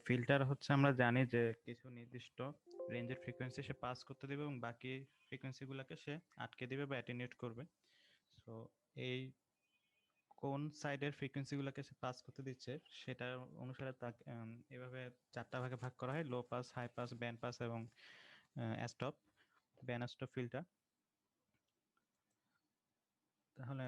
Filter হচ্ছে আমরা জানি যে কিছু নির্দিষ্ট রেঞ্জের ফ্রিকোয়েন্সি সে পাস করতে দিবে এবং বাকি ফ্রিকোয়েন্সি গুলাকে সে আটকে দিবে বা অ্যাটেনুয়েট করবে। সো এই কোন সাইডের ফ্রিকোয়েন্সি গুলাকে সে পাস করতে দিচ্ছে সেটার অনুসারে তাকে এভাবে চারটা ভাগে ভাগ করা হয়: low pass, high pass, band pass এবং স্টপ, ব্যান্ড স্টপ ফিল্টার। তাহলে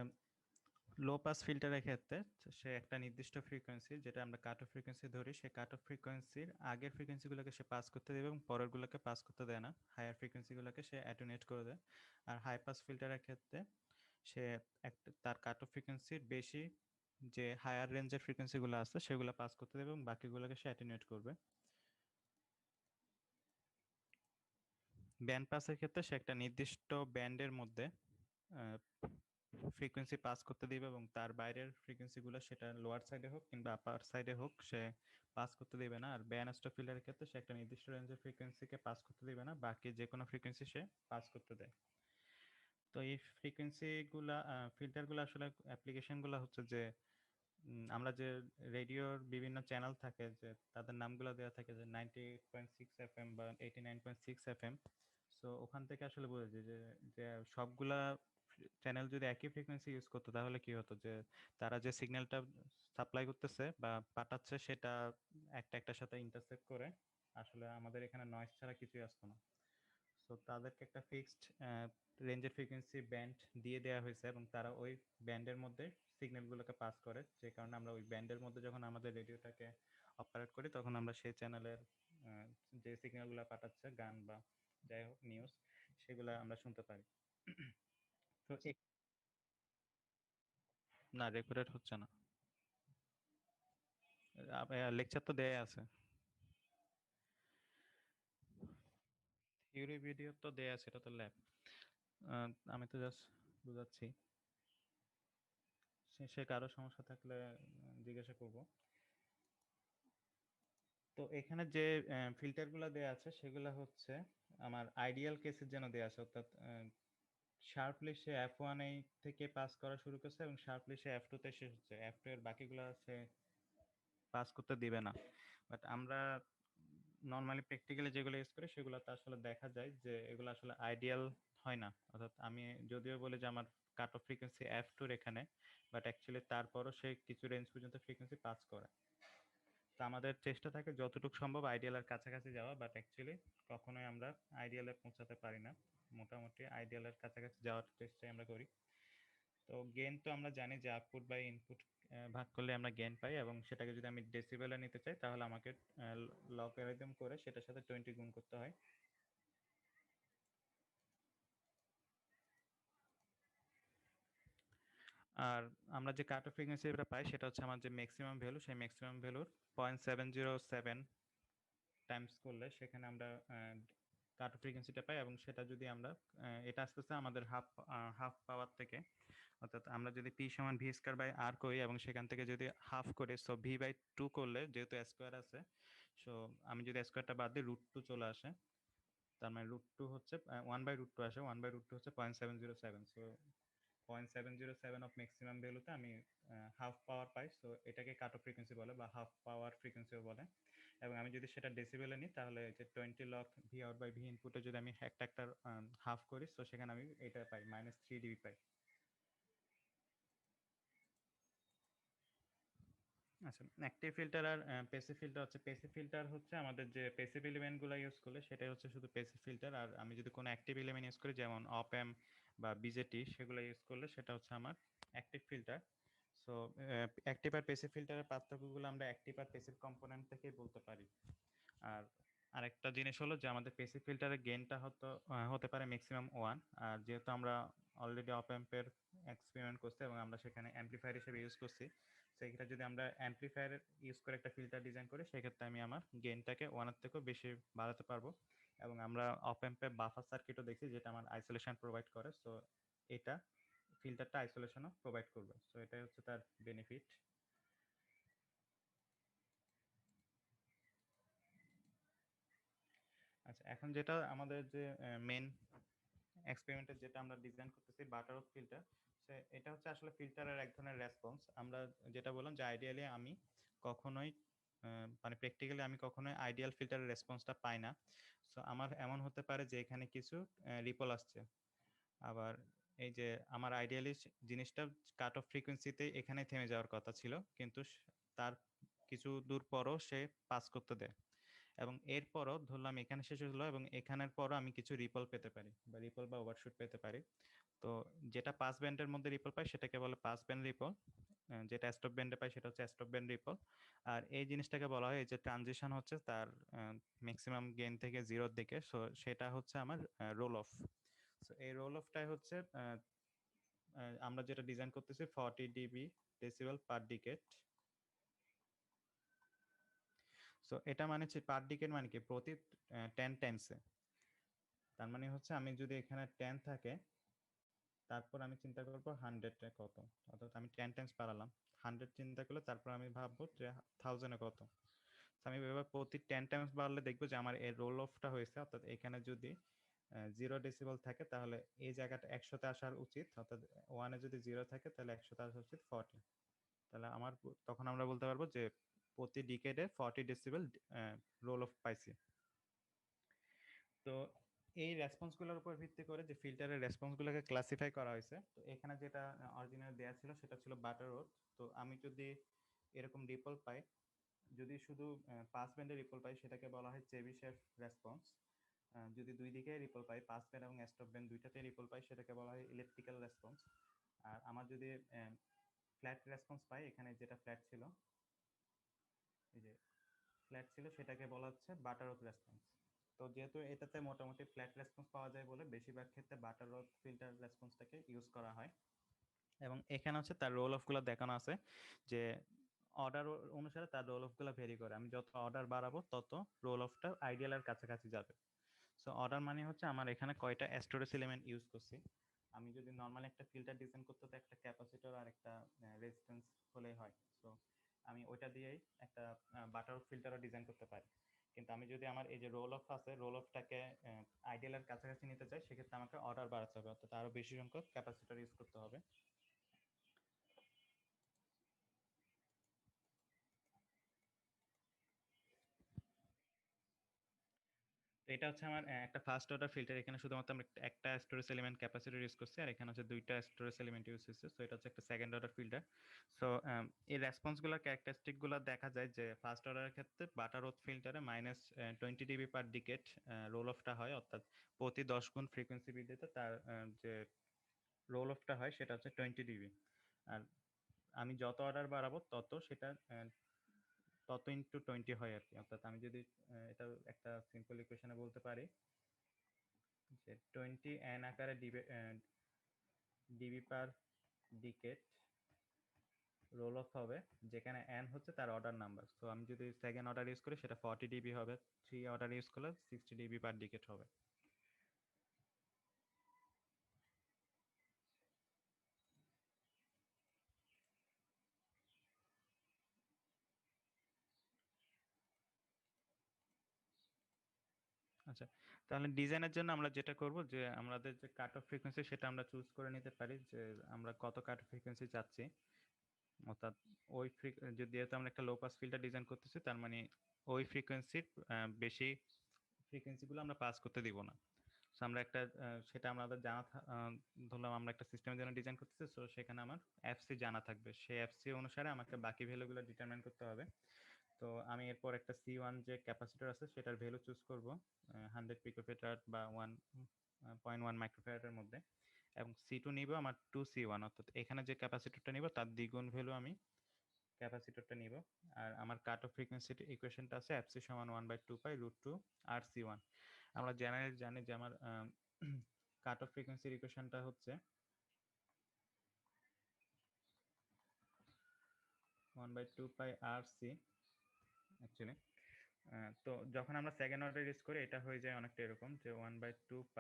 লো পাস ফিল্টারের ক্ষেত্রে সে একটা নির্দিষ্ট ফ্রিকোয়েন্সি, যেটা আমরা কাট অফ ফ্রিকোয়েন্সি ধরি, সেই কাট অফ ফ্রিকোয়েন্সির আগের ফ্রিকোয়েন্সিগুলোকে সে পাস করতে দেবে এবং পরেরগুলোকে পাস করতে দেয় না। হায়ার ফ্রিকোয়েন্সিগুলোকে সে অ্যাটেনুয়েট করে দেয়। আর হাই পাস ফিল্টারের ক্ষেত্রে সে একটা তার কাট অফ ফ্রিকোয়েন্সির বেশি যে হায়ার রেঞ্জের ফ্রিকোয়েন্সিগুলো আছে সেগুলো পাস করতে দেবে এবং বাকিগুলোকে সে অ্যাটেনুয়েট করবে। ব্যান্ড পাসের ক্ষেত্রে সে একটা নির্দিষ্ট ব্যান্ডের মধ্যে ফ্রিকোয়েন্সি পাস করতে দিবে এবং তার বাইরের ফ্রিকোয়েন্সিগুলো সেটা লোয়ার সাইডে হোক কিংবা আপার সাইডে হোক সে পাস করতে দিবে না। আর ব্যান্ড স্টপ ফিল্টারের ক্ষেত্রে সে একটা নির্দিষ্ট রেঞ্জের ফ্রিকোয়েন্সিকে পাস করতে দিবে না, বাকি যে কোনো ফ্রিকোয়েন্সি সে পাস করতে দেয়। তো এই ফ্রিকোয়েন্সিগুলা ফিল্টারগুলো আসলে অ্যাপ্লিকেশনগুলো হচ্ছে যে আমরা যে রেডিওর বিভিন্ন চ্যানেল থাকে যে তাদের নামগুলো দেওয়া থাকে যে 98.6 এফএম বা 89.6 এফএম। সো ওখান থেকে আসলে বোঝা যায় যে যে সবগুলা চ্যানেল যদি একই ফ্রিকোয়েন্সি ইউজ করতো তাহলে কি হতো, যে তারা যে সিগন্যালটা সাপ্লাই করতেছে বা পাঠাচ্ছে সেটা একটা একটার সাথে ইন্টারসেক্ট করে আসলে আমাদের এখানে নয়েজ ছাড়া কিছুই আসতো না। সো তাদেরকে একটা ফিক্সড রেঞ্জের ফ্রিকোয়েন্সি ব্যান্ড দিয়ে দেওয়া হয়েছে এবং তারা ওই ব্যান্ডের মধ্যে সিগন্যালগুলোকে পাস করে, যে কারণে আমরা ওই ব্যান্ডের মধ্যে যখন আমাদের রেডিওটাকে অপারেট করি তখন আমরা সেই চ্যানেলের যে সিগন্যালগুলো পাঠাচ্ছে, গান বা যাই হোক নিউজ, সেগুলো আমরা শুনতে পারি। তো না, রেকর্ডেড হচ্ছে না। লেকচার তো দেয়া আছে, থিওরি ভিডিও তো দেয়া আছে, এটা তো ল্যাব। আমি তো জাস্ট বুঝাচ্ছি, সে কারো সমস্যা থাকলে জিজ্ঞাসা করব। তো এখানে যে ফিল্টারগুলো দেয়া আছে সেগুলো হচ্ছে আমার আইডিয়াল কেসের জন্য দেয়া আছে, অর্থাৎ শার্পলি সে F1 থেকে পাস করা শুরু করছে এবং শার্পলি সে F2 তে শেষ হচ্ছে, F2 এর বাকিগুলো সে পাস করতে দিবে না। বাট আমরা নর্মালি প্র্যাকটিক্যালি যেগুলো ইউজ করি সেগুলোতে আসলে দেখা যায় যে এগুলো আসলে আইডিয়াল হয় না। অর্থাৎ আমি যদিও বলি যে আমার কাট অফ ফ্রিকোয়েন্সি F2 এখানে, বাট অ্যাকচুয়ালি তারপরও সে কিছু রেঞ্জ পর্যন্ত ফ্রিকোয়েন্সি পাস করে। তো আমাদের চেষ্টা থাকে যতটুকু সম্ভব আইডিয়ালের কাছাকাছি যাওয়া, বাট অ্যাকচুয়ালি কখনোই আমরা আইডিয়ালে পৌঁছাতে পারি না। মোটামুটি আইডিয়ালের কাছাকাছি যাওয়ার চেষ্টাই আমরা করি। তো গেইন তো আমরা জানি যে আউটপুট বাই ইনপুট ভাগ করলে আমরা গেইন পাই, এবং সেটাকে যদি আমি ডেসিবেলে নিতে চাই তাহলে আমাকে লগারিদম করে সেটার সাথে 20 গুণ করতে হয়। আর আমরা যে কাট অফ ফ্রিকোয়েন্সিটা পাই সেটা হচ্ছে আমার যে ম্যাক্সিমাম ভ্যালু, সেই ম্যাক্সিমাম ভ্যালুর 0.707 টাইমস করলে সেখানে আমরা কাট অফ ফ্রিকোয়েন্সিটা পাই, এবং সেটা যদি আমরা এটা আসতেছে আমাদের হাফ হাফ পাওয়ার থেকে। অর্থাৎ আমরা যদি পি সমান ভি স্কয়ার বাই আর করি এবং সেখান থেকে যদি হাফ করি, সো ভি বাই 2 করলে যেহেতু স্কোয়ার আছে, সো আমি যদি স্কোয়ারটা বাদ দিই √2 চলে আসে। তার মানে √2 হচ্ছে 1/√2 আসে, 1/√2 হচ্ছে 0.707। সো 0.707 অফ ম্যাক্সিমাম ভ্যালুতে আমি হাফ পাওয়ার পাই। সো এটাকে কাট অফ ফ্রিকোয়েন্সি বলে বা হাফ পাওয়ার ফ্রিকোয়েন্সিও বলে। এবং আমি যদি সেটা ডেসিবেলে নিই তাহলে যে 20 log V out by V ইনপুটে যদি আমি একটা একটা হাফ করি, সো সেখানে আমি এটা পাই -3 dB পাই। আচ্ছা, অ্যাক্টিভ ফিল্টার আর প্যাসিভ ফিল্টার হচ্ছে, প্যাসিভ ফিল্টার হচ্ছে আমাদের যে প্যাসিভ এলিমেন্টগুলো ইউজ করলে সেটাই হচ্ছে শুধু প্যাসিভ ফিল্টার। আর আমি যদি কোনো অ্যাক্টিভ এলিমেন্ট ইউজ করি যেমন অপ অ্যাম্প বা বিজেটি, সেগুলো ইউজ করলে সেটা হচ্ছে আমার অ্যাক্টিভ ফিল্টার। সো অ্যাক্টিভ আর প্যাসিভ ফিল্টারের পার্থক্যগুলো আমরা অ্যাক্টিভ আর প্যাসিভ কম্পোনেন্ট থেকেই বলতে পারি। আর আরেকটা জিনিস হলো যে আমাদের প্যাসিভ ফিল্টারের গেইনটা হতে পারে ম্যাক্সিমাম 1। আর যেহেতু আমরা অলরেডি অপ অ্যাম্পের এক্সপেরিমেন্ট করছি এবং আমরা সেখানে অ্যাম্পলিফায়ার হিসেবে ইউজ করছি, সেক্ষেত্রে যদি আমরা অ্যাম্পলিফায়ার ইউজ করে একটা ফিল্টার ডিজাইন করি সেক্ষেত্রে আমি আমার গেইনটাকে 1-এর থেকেও বেশি বাড়াতে পারবো। এবং আমরা অপ অ্যাম্পে বাফার সার্কিটও দেখছি যেটা আমার আইসোলেশন প্রোভাইড করে। সো এটা ফিল্টারটা আইসোলেশনও প্রোভাইড করবে। সো এটাই হচ্ছে তার বেনিফিট। আচ্ছা, এখন যেটা আমাদের যে মেন এক্সপেরিমেন্টে যেটা আমরা ডিজাইন করতেছি বাটার অফ ফিল্টার, সে এটা হচ্ছে আসলে ফিল্টারের এক ধরনের রেসপন্স। আমরা যেটা বললাম যে আইডিয়ালি আমি কখনোই মানে প্র্যাকটিক্যালি আমি কখনোই আইডিয়াল ফিল্টারের রেসপন্সটা পাই না। সো আমার এমন হতে পারে যে এখানে কিছু রিপল আসছে, আবার এই যে আমার আইডিয়ালি জিনিসটা কাট অফ ফ্রিকোয়েন্সিতে এখানে থেমে যাওয়ার কথা ছিল, কিন্তু তার কিছু দূর পরও সে পাস করতে দেয়। এবং এরপরও ধরলাম এখানে শেষ হলো এবং এখানের পরও আমি কিছু রিপল পেতে পারি বা রিপল বা ওভারশুট পেতে পারি। তো যেটা পাস ব্যান্ডের মধ্যে রিপল পাই সেটাকে বলে পাস ব্যান্ড রিপল, যেটা স্টপ ব্যান্ডে পাই সেটা হচ্ছে স্টপ ব্যান্ড রিপল। আর এই জিনিসটাকে বলা হয় এই যে ট্রানজিশন হচ্ছে তার ম্যাক্সিমাম গেইন থেকে জিরোর দিকে, সো সেটা হচ্ছে আমার রোল অফ। সো এই রোল অফটাই হচ্ছে আমরা যেটা ডিজাইন করতেছি 40 ডিবি ডেসিবেল পার ডিকেট। সো এটা মানে হচ্ছে পার ডিকেট মানে কি প্রতি 10 টাইমসে। তার মানে হচ্ছে আমি যদি এখানে 10 থাকে, তারপর আমি চিন্তা করবো 100-এ কত, অর্থাৎ আমি 10 টাইমস বাড়ালাম। 100 চিন্তা করলে তারপর আমি ভাববো যে 1000-এ কত। তো আমি এবার প্রতি 10 টাইমস বাড়লে দেখবো যে আমার এর রোল অফটা হয়েছে, অর্থাৎ এখানে যদি 0 ডেসিবল থাকে তাহলে এই জায়গাটা 100-তে আসার উচিত, অর্থাৎ 1-এ যদি 0 থাকে তাহলে 100-তে আসা উচিত 40। তাহলে আমার তখন আমরা বলতে পারবো যে প্রতি ডিকেডে 40 ডেসিবেল রোল অফ পাইছি। তো এই রেসপন্সগুলোর উপর ভিত্তি করে যে ফিল্টারের রেসপন্সগুলোকে ক্লাসিফাই করা হয়েছে, তো এখানে যেটা অরিজিনাল দেয়া ছিল সেটা ছিল বাটার রোড। তো আমি যদি এরকম রিপল পাই, যদি শুধু পাস ব্যান্ডে রিপল পাই সেটাকে বলা হয় চেবিশেভ রেসপন্স। যদি দুই দিকে রিপল পাই, পাস ব্যান্ড এবং স্টপ ব্যান্ড দুইটাতে রিপল পাই, সেটাকে বলা হয় ইলেকট্রিক্যাল রেসপন্স। আর আমার যদি ফ্ল্যাট রেসপন্স পাই, এখানে যেটা ফ্ল্যাট ছিল, এই যে ফ্ল্যাট ছিল, সেটাকে বলা হচ্ছে বাটারওয়ার্থ রেসপন্স। তো যেহেতু এটাতে মোটামুটি ফ্ল্যাট রেসপন্স পাওয়া যায় বলে বেশিরভাগ ক্ষেত্রে বাটারওয়ার্থ ফিল্টার রেসপন্সটাকে ইউজ করা হয়। এবং এখানে হচ্ছে তার রোল অফগুলো দেখানো আছে যে অর্ডার অনুসারে তার রোল অফগুলো ভেরি করে। আমি যত অর্ডার বাড়াবো তত রোল অফটা আইডিয়ালের কাছাকাছি যাবে। সো অর্ডার মানে হচ্ছে আমার এখানে কয়টা স্টোরেজ এলিমেন্ট ইউজ করছি। আমি যদি নর্মালি একটা ফিল্টার ডিজাইন করতে, তো একটা ক্যাপাসিটর আর একটা রেজিস্ট্যান্স হলেই হয়। সো আমি ওইটা দিয়েই একটা বাটার ফিল্টারও ডিজাইন করতে পারি। কিন্তু আমি যদি আমার এই যে রোল অফ আছে, রোল অফটাকে আইডিয়ালের কাছাকাছি নিতে চাই, সেক্ষেত্রে আমাকে অর্ডার বাড়াতে হবে, অর্থাৎ আরো বেশি সংখ্যক ক্যাপাসিটর ইউজ করতে হবে। তো এটা হচ্ছে আমার একটা ফার্স্ট অর্ডার ফিল্টার। এখানে শুধুমাত্র আমরা একটা স্টোরেজ এলিমেন্ট ক্যাপাসিটর ইউজ করছি, আর এখানে হচ্ছে দুইটা স্টোরেজ এলিমেন্ট ইউজ হচ্ছে। সো এটা হচ্ছে একটা সেকেন্ড অর্ডার ফিল্টার। সো এই রেসপন্সগুলোর ক্যারেক্টারিস্টিকগুলো দেখা যায় যে ফার্স্ট অর্ডারের ক্ষেত্রে বাটারওয়ার্থ ফিল্টারে -20 ডিবি পার ডিকেট রোল অফটা হয়, অর্থাৎ প্রতি 10 গুণ ফ্রিকোয়েন্সি বৃদ্ধিতে তার যে রোল অফটা হয় সেটা হচ্ছে 20 ডিবি। আর আমি যত অর্ডার বাড়াবো তত সেটা তত ইন্টু 20 হয় আর কি। অর্থাৎ আমি যদি এটা একটা সিম্পল ইকুয়েশনে বলতে পারি যে 20 n আকারে dB per decade roll off হবে, যেখানে n হচ্ছে তার অর্ডার নাম্বার। তো আমি যদি সেকেন্ড অর্ডার ইউজ করি সেটা 40 ডিবি হবে, 3 অর্ডার ইউজ করলে 60 ডিবি পার ডিকেট হবে। আচ্ছা, তাহলে ডিজাইনের জন্য আমরা যেটা করব যে আমাদের যে কাট অফ ফ্রিকোয়েন্সি সেটা আমরা চুজ করে নিতে পারি যে আমরা কত কাট অফ ফ্রিকোয়েন্সি চাচ্ছি। অর্থাৎ ওই যেহেতু আমরা একটা লো পাস ফিল্টার ডিজাইন করতেছি, তার মানে ওই ফ্রিকোয়েন্সির বেশি ফ্রিকোয়েন্সিগুলো আমরা পাস করতে দিব না। সো আমরা একটা সেটা আমাদের ধরলাম আমরা একটা সিস্টেমের জন্য ডিজাইন করতেছি, সো সেখানে আমার এফসি জানা থাকবে, সেই এফসি অনুসারে আমাকে বাকি ভ্যালুগুলো ডিটারমাইন করতে হবে। তো আমি এরপর একটা C1 যে ক্যাপাসিটর আছে সেটার ভ্যালু চুজ করব 100 পিকোফ্যারাড বা 1.1 মাইক্রোফ্যারাডের মধ্যে, এবং C2 নিব আমার 2C1, অর্থাৎ এখানে যে ক্যাপাসিটরটা নিব তার দ্বিগুণ ভ্যালু আমি ক্যাপাসিটরটা নিব। আর আমার কাট অফ ফ্রিকোয়েন্সি ইকুয়েশনটা আছে এফসি সমান 1/2π√2 আর C1। আমরা জেনারেলি জানি যে আমার কাট অফ ফ্রিকোয়েন্সির ইকুয়েশনটা হচ্ছে 1/2π/RC অ্যাকচুয়ালি। তো যখন আমরা সেকেন্ড অর্ডার ইউজ করি এটা হয়ে যায় অনেকটা এরকম যে 1/2π।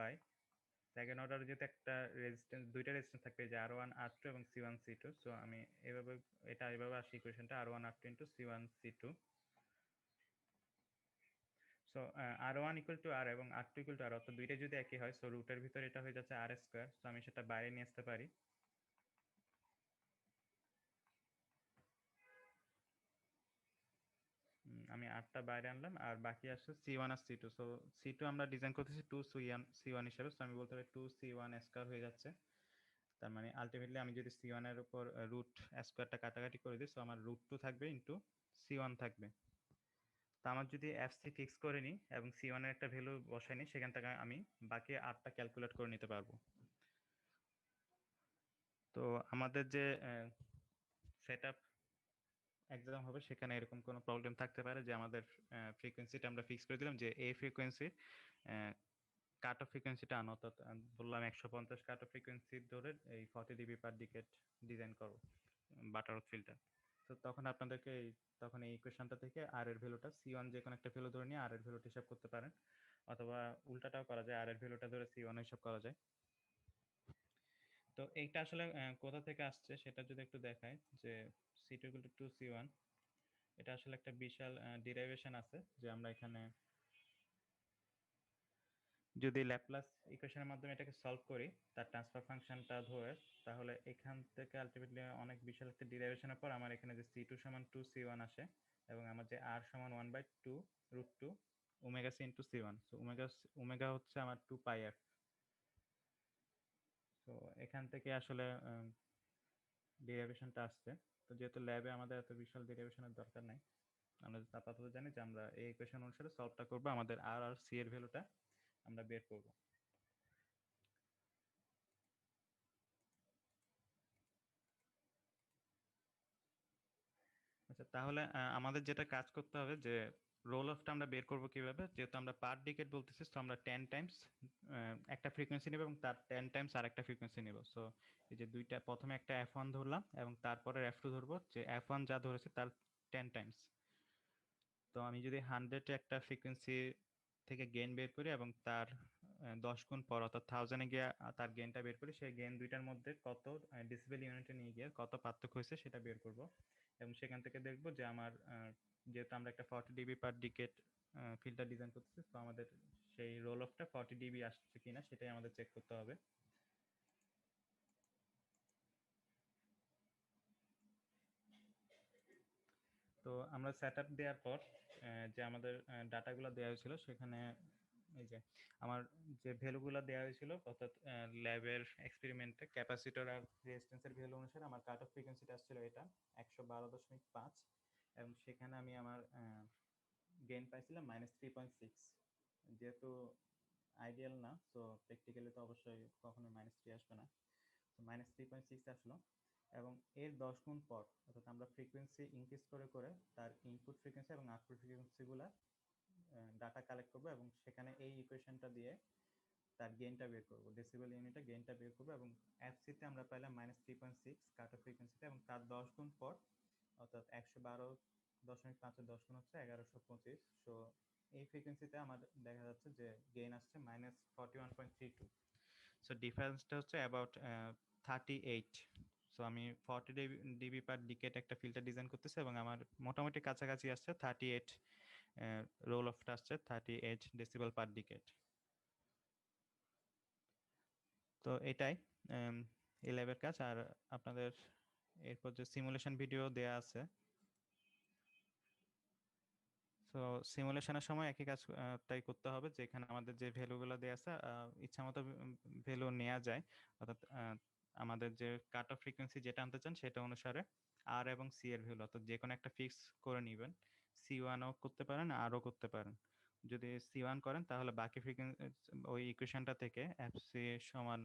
সেকেন্ড অর্ডারে যেহেতু একটা রেজিস্ট্যান্স, দুইটা রেজিস্ট্যান্স থাকবে, যে R1 R2 এবং C1 C2। সো আমি এভাবে এভাবে আসি ইকুয়েশনটা R1 R2 into C1 C2। So R1 equal to R এবং R2 ইকুয়াল টু আর, অর্থাৎ দুইটা যদি একই হয় সো রুটের ভিতরে এটা হয়ে যাচ্ছে R²। সো আমি সেটা বাইরে নিয়ে আসতে পারি। আমি 8টা বাইরে আনলাম, আর বাকি আসছে C1 আর C2। সো C2 আমরা ডিজাইন করতেছি 2C1 হিসেবে, সো আমি বলতে পারি 2C1 স্কয়ার হয়ে যাচ্ছে। তার মানে আলটিমেটলি আমি যদি C1 এর উপর রুট স্কয়ারটা কাটাকাটি করে দিই, সো আমার √2 থাকবে ইনটু C1 থাকবে। তো আমার যদি FC ফিক্স করে নিই এবং C1 এর একটা ভ্যালু বসাই নিই, সেখান থেকে আমি বাকি 8টা ক্যালকুলেট করে নিতে পারবো। তো আমাদের যে সেটআপ এক্সাম হবে সেখানে এরকম কোনো প্রবলেম থাকতে পারে যে আমাদের ফ্রিকোয়েন্সিটা আমরা ফিক্স করে দিলাম যে এই ফ্রিকোয়েন্সির কাট অফ ফ্রিকোয়েন্সিটা আনো, অর্থাৎ বললাম 150 কাট অফ ফ্রিকোয়েন্সি ধরে এই 40 dB পার ডিকেট ডিজাইন করো বাটারওয়ার্থ ফিল্টার। তো তখন আপনাদেরকে তখন এই ইকুয়েশনটা থেকে আর এর ভ্যালুটা C1 যে কোনো একটা ভ্যালু ধরে নিয়ে আর এর ভ্যালুটা হিসাব করতে পারেন, অথবা উল্টাটাও করা যায়, আর এর ভ্যালুটা ধরে C1 হিসাব করা যায়। তো এইটা আসলে কোথা থেকে আসছে সেটা যদি একটু দেখায়, যে C2 = 2C1, এটা আসলে একটা বিশাল ডিরাইভেশন আছে, যে আমরা এখানে যদি ল্যাপ্লাস ইকুয়েশনের মাধ্যমে এটাকে সলভ করি তার ট্রান্সফার ফাংশনটা ধরে, তাহলে এখান থেকে আলটিমেটলি অনেক বিশাল একটা ডিরাইভেশনের পর আমার এখানে যে C2 = 2C1 আসে, এবং আমার যে R = 1/2 √2 omega C into C1। So omega হচ্ছে আমার 2πf। তো এখান থেকে আসলে ডেরিভেশনটা আসছে। তো যেহেতু ল্যাবে আমাদের এত বিশাল ডেরিভেশনের দরকার নাই, আমরা আপাতত জানি যে আমরা এই ইকুয়েশন অনুসারে সলভটা করব, আমাদের আর আর সি এর ভ্যালুটা আমরা বের করব। আচ্ছা, তাহলে আমাদের যেটা কাজ করতে হবে যে রোল অফটা আমরা বের করব কিভাবে, যেহেতু আমরা পার ডিকেট বলতেছি, তো আমরা 10 টাইমস একটা ফ্রিকোয়েন্সি নেব এবং তার 10 টাইমস আর একটা ফ্রিকোয়েন্সি নেব। সো এই যে দুইটা, প্রথমে একটা F1 ধরলাম এবং তারপরে F2 ধরবো, যে F1 যা ধরেছে তার 10 টাইমস। তো আমি যদি 100 একটা ফ্রিকোয়েন্সি থেকে গেইন বের করি এবং তার 10 গুণ পর অর্থাৎ 1000-এ গিয়ে তার গেইনটা বের করি, সেই গেইন দুইটার মধ্যে কত ডেসিবেল ইউনিটে নিয়ে গিয়ে কত পার্থক্য হয়েছে সেটা বের করব, এবং সেখান থেকে দেখব যে আমার যেহেতু আমরা একটা 40 dB পার ডিকেট ফিল্টার ডিজাইন করতেছি, তো আমাদের সেই রোল অফটা 40 dB আসছে কিনা সেটাই আমাদের চেক করতে হবে। তো আমরা সেট আপ দেওয়ার পর যে আমাদের ডাটাগুলো দেওয়া হয়েছিল সেখানে এই যে আমার যে ভ্যালুগুলো দেওয়া হয়েছিল, অর্থাৎ ল্যাবের এক্সপেরিমেন্টে ক্যাপাসিটর আর রেজিস্ট্যান্সের ভ্যালু অনুসারে আমার কাট অফ ফ্রিকোয়েন্সিটা আসছিল এটা 112.5, এবং সেখানে আমি আমার গেইন পাইছিলাম -3.6। যেহেতু আইডিয়াল না, তো প্র্যাকটিক্যালি তো অবশ্যই কখনো -3 আসবে না, তো -3.6 আসলো। এবং এর 10 গুণ পর, অর্থাৎ আমরা ফ্রিকোয়েন্সি ইনক্রিজ করে করে তার ইনপুট ফ্রিকোয়েন্সি এবং আউটপুট ফ্রিকোয়েন্সিগুলো ডাটা কালেক্ট করবো, এবং সেখানে এই ইকুয়েশনটা দিয়ে তার গেইনটা বের করবো, ডেসিবেল ইউনিটে গেইনটা বের করবো, এবং এফসিতে আমরা পাইলাম -3.6 কাট অফ ফ্রিকোয়েন্সিতে, এবং তার 10 গুণ পর অর্থাৎ 112.5-এর 10 গুণ হচ্ছে 1125। সো এই ফ্রিকোয়েন্সিতে আমার দেখা যাচ্ছে যে গেইন আসছে -41.32। সো ডিফারেন্সটা হচ্ছে অ্যাবাউট 38। সো আমি 40 dB পার ডিকেট একটা ফিল্টার ডিজাইন করতেছি এবং আমার মোটামুটি কাছাকাছি আসছে 38, রোল অফটা আসছে 38 ডেসিবেল পার ডিকেট। তো এটাই এই ল্যাবের কাজ। আর আপনাদের এরপর যে সিমুলেশন ভিডিও দেয়া আছে, তো সিমুলেশনের সময় একই কাজ তাই করতে হবে, যে এখানে আমাদের যে ভ্যালুগুলো দেওয়া আছে ইচ্ছা মতো ভ্যালু নেওয়া যায়, অর্থাৎ আমাদের যে কাট অফ ফ্রিকোয়েন্সি যেটা আনতে চান সেটা অনুসারে আর এবং সি এর ভ্যালু, অর্থাৎ যে কোনো একটা ফিক্স করে নেবেন। C1ও করতে পারেন, আরও করতে পারেন। যদি C1 করেন তাহলে বাকি ফ্রিকোয়েন্সি ওই ইকুয়েশনটা থেকে এফসি সমান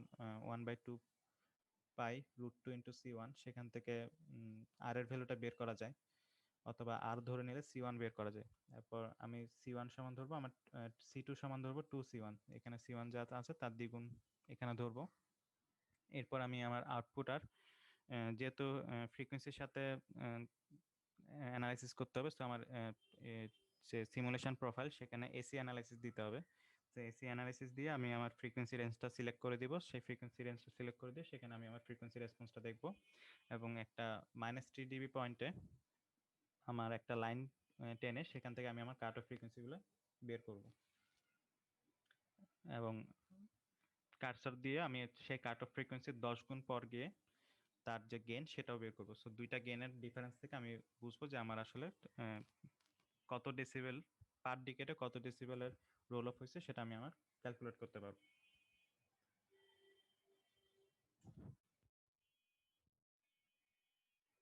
1/2π√2 ইন্টু C1, সেখান থেকে আর এর ভ্যালুটা বের করা যায়, অথবা আর ধরে নিলে C1 বের করা যায়। তারপর আমি C1 সমান ধরবো, আমার C2 সমান ধরবো 2C1, এখানে C1 যা আছে তার দ্বিগুণ এখানে ধরবো। এরপর আমি আমার আউটপুট আর যেহেতু ফ্রিকোয়েন্সির সাথে অ্যানালাইসিস করতে হবে, তো আমার যে সিমুলেশন প্রোফাইল সেখানে এসি অ্যানালাইসিস দিতে হবে। তো এসি অ্যানালাইসিস দিয়ে আমি আমার ফ্রিকোয়েন্সি রেঞ্জটা সিলেক্ট করে দিব, সেই ফ্রিকোয়েন্সি রেঞ্জটা সিলেক্ট করে দিয়ে সেখানে আমি আমার ফ্রিকোয়েন্সি রেসপন্সটা দেখব, এবং একটা -3 dB পয়েন্টে আমার একটা লাইন টেনে সেখান থেকে আমি আমার কাট অফ ফ্রিকোয়েন্সিগুলো বের করব, এবং কার্সর দিয়ে আমি সেই কাট অফ ফ্রিকোয়েন্সির 10 গুণ পর গিয়ে তার যে গেইন সেটাও বের করবো। সো দুইটা গেইনের ডিফারেন্স থেকে আমি বুঝবো যে আমার আসলে কত ডেসিবেল পার ডিকেটে কত ডেসিবেলের রোল অফ হয়েছে সেটা আমি আমার ক্যালকুলেট করতে পারবো।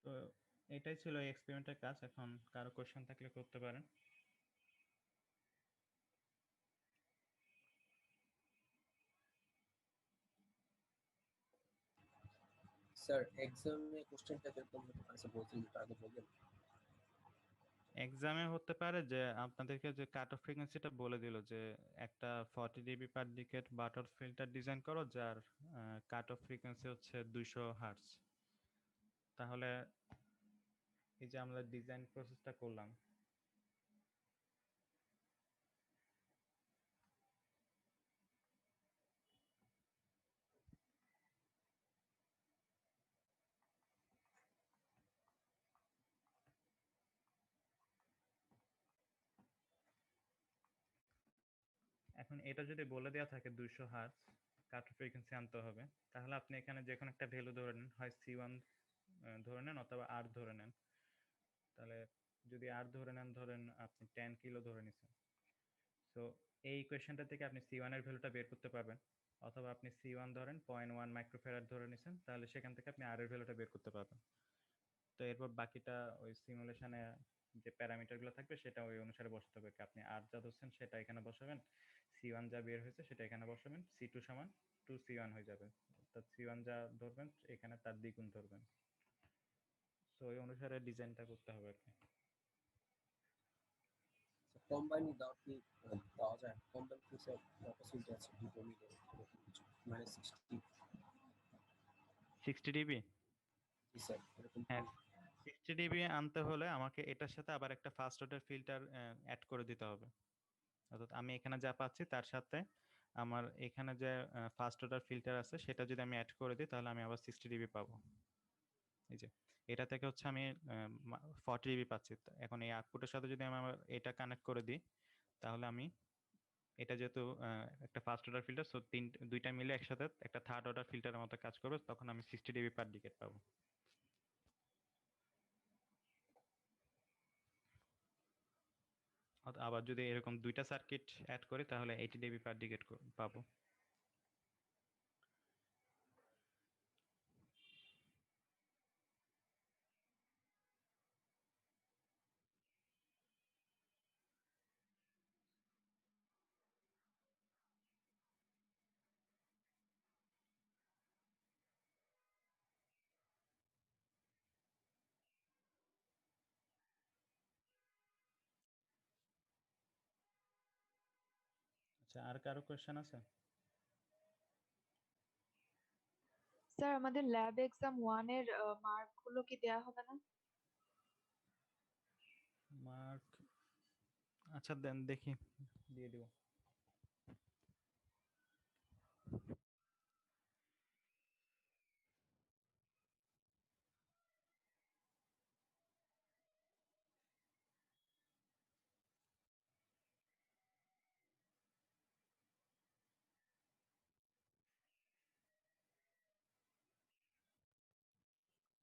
তো এটাই ছিল এই এক্সপেরিমেন্টের কাজ। এখন কারো কোশ্চেন থাকলে করতে পারেন। স্যার এক্সামে কোশ্চেনটা কিরকম হতে পারে স্যার বলতে যদি আগে বলবেন। এক্সামে হতে পারে যে আপনাদেরকে যে কাট অফ ফ্রিকোয়েন্সিটা বলে দিল যে একটা 40 DB per decade butter filter design করো যার কাট অফ ফ্রিকোয়েন্সি হচ্ছে 200 হার্টজ। তাহলে এই যে আমরা ডিজাইন প্রসেসটা করলাম, এখন এটা যদি বলে দেওয়া থাকে 200 হার্টজ কাট অফ ফ্রিকোয়েন্সি আনতে হবে, তাহলে আপনি এখানে যে কোনো একটা ভ্যালু ধরে নেন, হয় C1 ধরে নেন অথবা আর ধরে নেন। তাহলে যদি আর ধরে নেন, ধরেন আপনি 10 কিলো ধরে নিছেন। সো এই ইকুয়েশনটা থেকে আপনি C1 এর ভ্যালুটা বের করতে পারবেন। অথবা আপনি C1 ধরেন 0.1 মাইক্রোফ্যারাড ধরে নিছেন, তাহলে সেখান থেকে আপনি আর এর ভ্যালুটা বের করতে পারবেন। তো এরপর বাকিটা ওই সিমুলেশনে যে প্যারামিটারগুলো থাকবে সেটা ওই অনুসারে বসাতে হবে। আপনি আর যা ধরছেন সেটা এখানে বসাবেন, C1 যা বের হয়েছে সেটা এখানে বসাবেন, C2 সমান 2C1 হয়ে যাবে। অর্থাৎ C1 যা ধরবেন এখানে তার দ্বিগুণ ধরবেন। তো ওই অনুসারে ডিজাইনটা করতে হবে আর কি। কম্বাইন দেওয়া কি দেওয়া যায়? কম্বাইন কি স্যার পসিবিলিটি আছে দুটো মিলে এরকম কিছু মানে 60 ডিবি? জি স্যার এরকম কি? হ্যাঁ, 60 ডিবি আনতে হলে আমাকে এটার সাথে আবার একটা ফার্স্ট অর্ডার ফিল্টার অ্যাড করে দিতে হবে। অর্থাৎ আমি এখানে যা পাচ্ছি তার সাথে আমার এখানে যে ফার্স্ট অর্ডার ফিল্টার আছে সেটা যদি আমি অ্যাড করে দিই, তাহলে আমি আবার 60 ডিবি পাবো। এই যে এটা থেকে হচ্ছে আমি 40 ডিবি পাচ্ছি। এখন এই আউটপুটের সাথে যদি আমি আমার এটা কানেক্ট করে দিই, তাহলে আমি এটা যেহেতু একটা ফার্স্ট অর্ডার ফিল্টার, সো দুইটা মিলে একসাথে একটা থার্ড অর্ডার ফিল্টারের মতো কাজ করবে, তখন আমি 60 ডিবি পার ডিকেট পাবো। আবার যদি এরকম দুইটা সার্কিট অ্যাড করি তাহলে 80 ডিবি পার ডিকেট পাবো। আচ্ছা, আর কারো কোয়েশ্চেন আছে? স্যার আমাদের ল্যাব এক্সাম 1 এর মার্ক গুলো কি দেয়া হবে না? মার্ক? আচ্ছা দেন, দেখি দিয়ে দিব।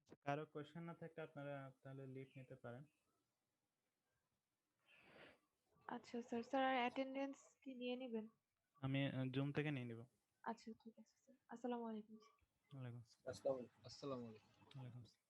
আচ্ছা, কারো কোয়েশ্চেন না থাকলে আপনারা তাহলে লিভ নিতে পারেন। আচ্ছা স্যার, স্যার আর অ্যাটেন্ডেন্স কি নিয়ে নেবেন? আমি জুম থেকে নিয়ে নিব। আচ্ছা ঠিক আছে স্যার, আসসালামু আলাইকুম। ওয়ালাইকুম আসসালামু আলাইকুম। আসসালাম। ওয়ালাইকুম আসসালাম।